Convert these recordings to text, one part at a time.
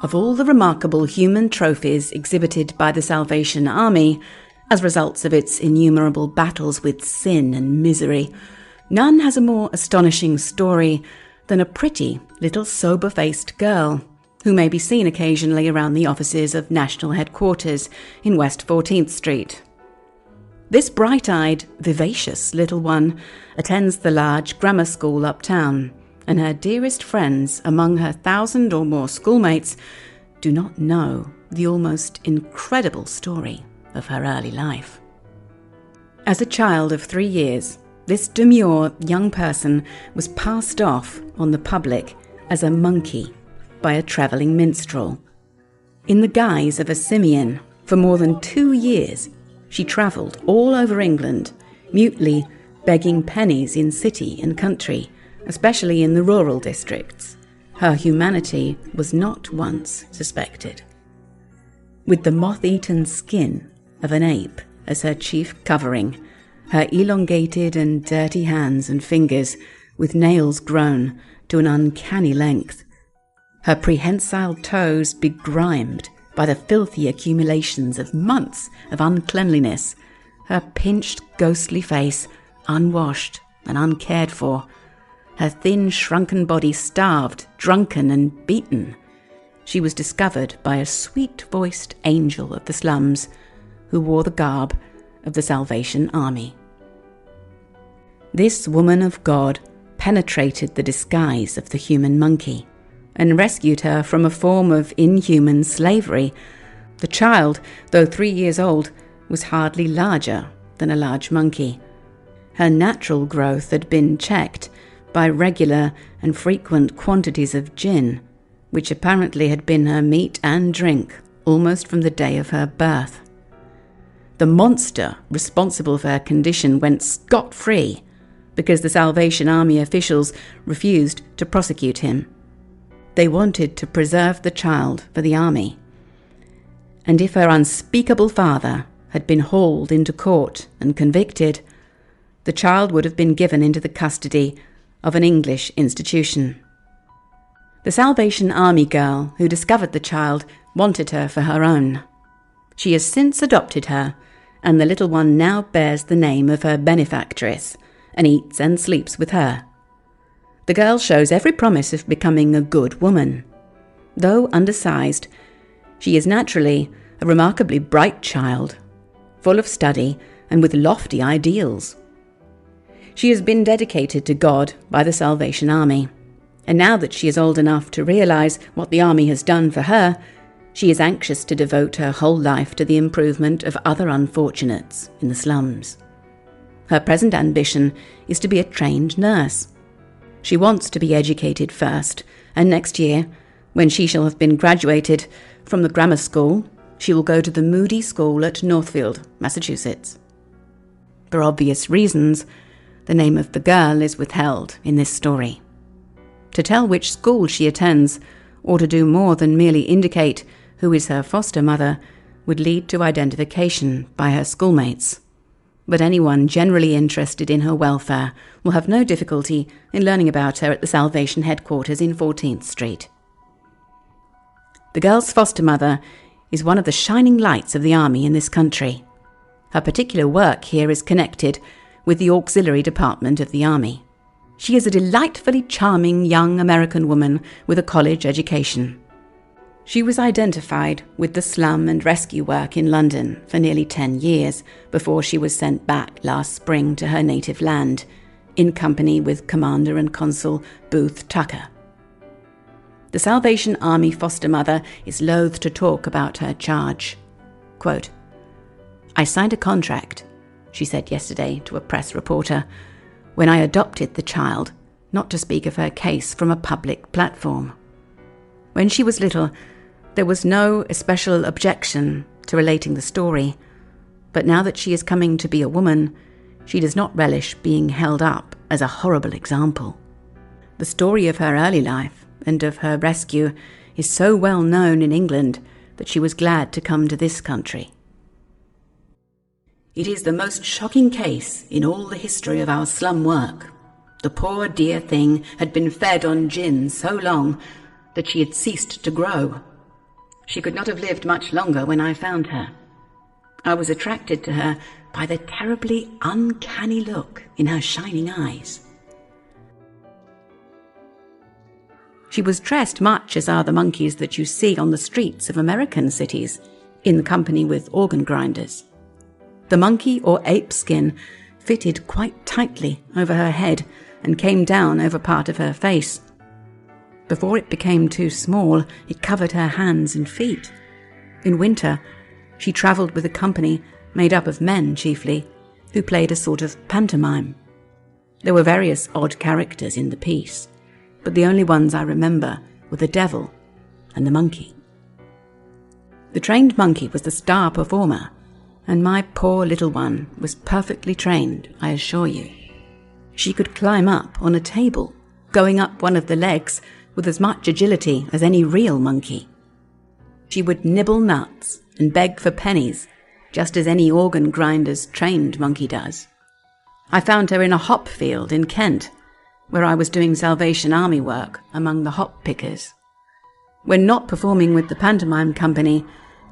Of all the remarkable human trophies exhibited by the Salvation Army, as results of its innumerable battles with sin and misery, none has a more astonishing story than a pretty little sober-faced girl who may be seen occasionally around the offices of national headquarters in West 14th Street. This bright-eyed, vivacious little one attends the large grammar school uptown, and her dearest friends among her 1,000 or more schoolmates do not know the almost incredible story of her early life. As a child of 3 years, this demure young person was passed off on the public as a monkey by a travelling minstrel. In the guise of a simian, for more than 2 years, she travelled all over England, mutely begging pennies in city and country, especially in the rural districts. Her humanity was not once suspected. With the moth-eaten skin of an ape as her chief covering, her elongated and dirty hands and fingers with nails grown to an uncanny length, her prehensile toes begrimed by the filthy accumulations of months of uncleanliness, her pinched, ghostly face unwashed and uncared for, her thin, shrunken body starved, drunken and beaten, she was discovered by a sweet-voiced angel of the slums who wore the garb of the Salvation Army. This woman of God penetrated the disguise of the human monkey and rescued her from a form of inhuman slavery. The child, though 3 years old, was hardly larger than a large monkey. Her natural growth had been checked by regular and frequent quantities of gin, which apparently had been her meat and drink almost from the day of her birth. The monster responsible for her condition went scot-free because the Salvation Army officials refused to prosecute him. They wanted to preserve the child for the army. And if her unspeakable father had been hauled into court and convicted, the child would have been given into the custody of an English institution. The Salvation Army girl who discovered the child wanted her for her own. She has since adopted her, and the little one now bears the name of her benefactress and eats and sleeps with her. The girl shows every promise of becoming a good woman. Though undersized, she is naturally a remarkably bright child, full of study and with lofty ideals. She has been dedicated to God by the Salvation Army, and now that she is old enough to realize what the army has done for her, she is anxious to devote her whole life to the improvement of other unfortunates in the slums. Her present ambition is to be a trained nurse. She wants to be educated first, and next year, when she shall have been graduated from the grammar school, she will go to the Moody School at Northfield, Massachusetts. For obvious reasons, the name of the girl is withheld in this story. To tell which school she attends, or to do more than merely indicate who is her foster mother, would lead to identification by her schoolmates. But anyone generally interested in her welfare will have no difficulty in learning about her at the Salvation headquarters in 14th Street. The girl's foster mother is one of the shining lights of the army in this country. Her particular work here is connected with the auxiliary department of the army. She is a delightfully charming young American woman with a college education. She was identified with the slum and rescue work in London for nearly 10 years before she was sent back last spring to her native land, in company with Commander and Consul Booth Tucker. The Salvation Army foster mother is loath to talk about her charge. Quote, "I signed a contract," she said yesterday to a press reporter, "when I adopted the child, not to speak of her case from a public platform. When she was little, there was no especial objection to relating the story, but now that she is coming to be a woman, she does not relish being held up as a horrible example. The story of her early life and of her rescue is so well known in England that she was glad to come to this country. It is the most shocking case in all the history of our slum work. The poor dear thing had been fed on gin so long that she had ceased to grow. She could not have lived much longer when I found her. I was attracted to her by the terribly uncanny look in her shining eyes. She was dressed much as are the monkeys that you see on the streets of American cities, in company with organ grinders. The monkey or ape skin fitted quite tightly over her head and came down over part of her face. Before it became too small, it covered her hands and feet. In winter, she travelled with a company made up of men chiefly, who played a sort of pantomime. There were various odd characters in the piece, but the only ones I remember were the devil and the monkey. The trained monkey was the star performer, and my poor little one was perfectly trained, I assure you. She could climb up on a table, going up one of the legs with as much agility as any real monkey. She would nibble nuts and beg for pennies, just as any organ grinder's trained monkey does. I found her in a hop field in Kent, where I was doing Salvation Army work among the hop pickers. When not performing with the pantomime company,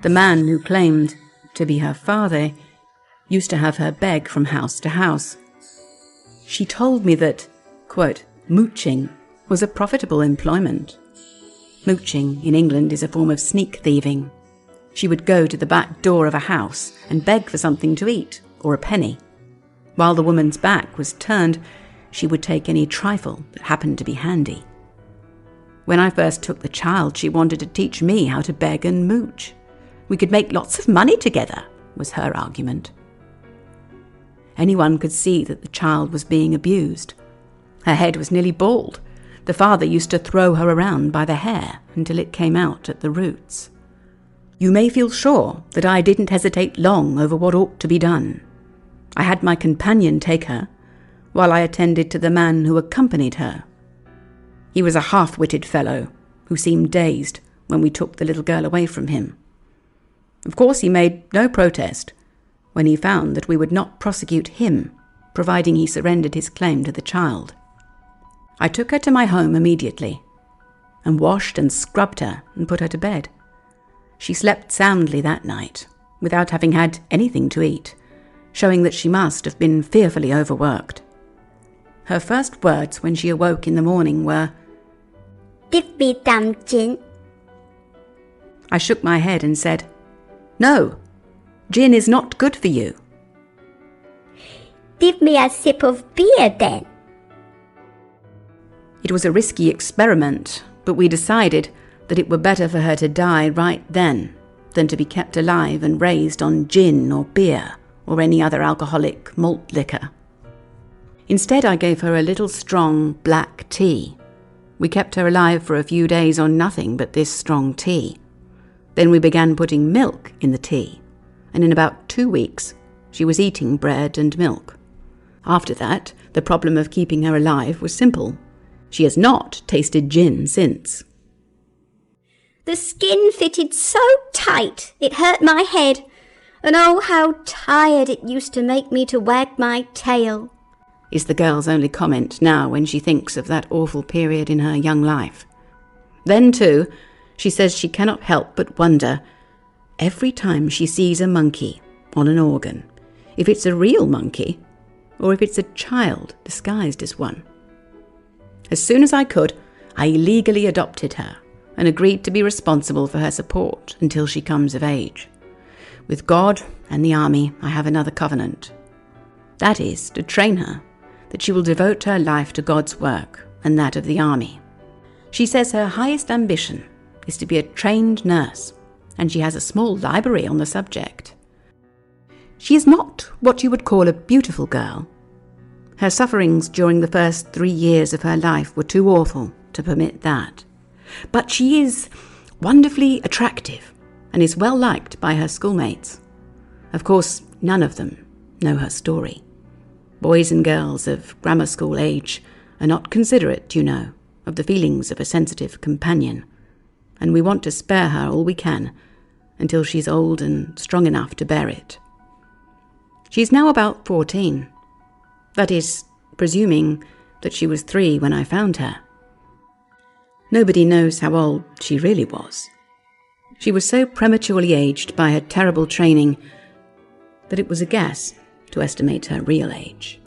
the man who claimed to be her father used to have her beg from house to house. She told me that, quote, mooching was a profitable employment. Mooching in England is a form of sneak thieving. She would go to the back door of a house and beg for something to eat or a penny. While the woman's back was turned, she would take any trifle that happened to be handy. When I first took the child, she wanted to teach me how to beg and mooch. We could make lots of money together, was her argument. Anyone could see that the child was being abused. Her head was nearly bald. The father used to throw her around by the hair until it came out at the roots. You may feel sure that I didn't hesitate long over what ought to be done. I had my companion take her, while I attended to the man who accompanied her. He was a half-witted fellow who seemed dazed when we took the little girl away from him. Of course, he made no protest when he found that we would not prosecute him, providing he surrendered his claim to the child. I took her to my home immediately, and washed and scrubbed her and put her to bed. She slept soundly that night, without having had anything to eat, showing that she must have been fearfully overworked. Her first words when she awoke in the morning were, "Give me some gin." I shook my head and said, "No, gin is not good for you." "Give me a sip of beer then." It was a risky experiment, but we decided that it were better for her to die right then than to be kept alive and raised on gin or beer or any other alcoholic malt liquor. Instead, I gave her a little strong black tea. We kept her alive for a few days on nothing but this strong tea. Then we began putting milk in the tea, and in about 2 weeks she was eating bread and milk. After that, the problem of keeping her alive was simple. She has not tasted gin since. "The skin fitted so tight it hurt my head, and oh, how tired it used to make me to wag my tail," is the girl's only comment now when she thinks of that awful period in her young life. Then, too, she says she cannot help but wonder, every time she sees a monkey on an organ, if it's a real monkey or if it's a child disguised as one. As soon as I could, I illegally adopted her and agreed to be responsible for her support until she comes of age. With God and the army, I have another covenant. That is, to train her, that she will devote her life to God's work and that of the army. She says her highest ambition is to be a trained nurse, and she has a small library on the subject. She is not what you would call a beautiful girl. Her sufferings during the first 3 years of her life were too awful to permit that. But she is wonderfully attractive and is well liked by her schoolmates. Of course, none of them know her story. Boys and girls of grammar school age are not considerate, you know, of the feelings of a sensitive companion, and we want to spare her all we can until she's old and strong enough to bear it. She's now about 14. That is, presuming that she was 3 when I found her. Nobody knows how old she really was. She was so prematurely aged by her terrible training that it was a guess to estimate her real age.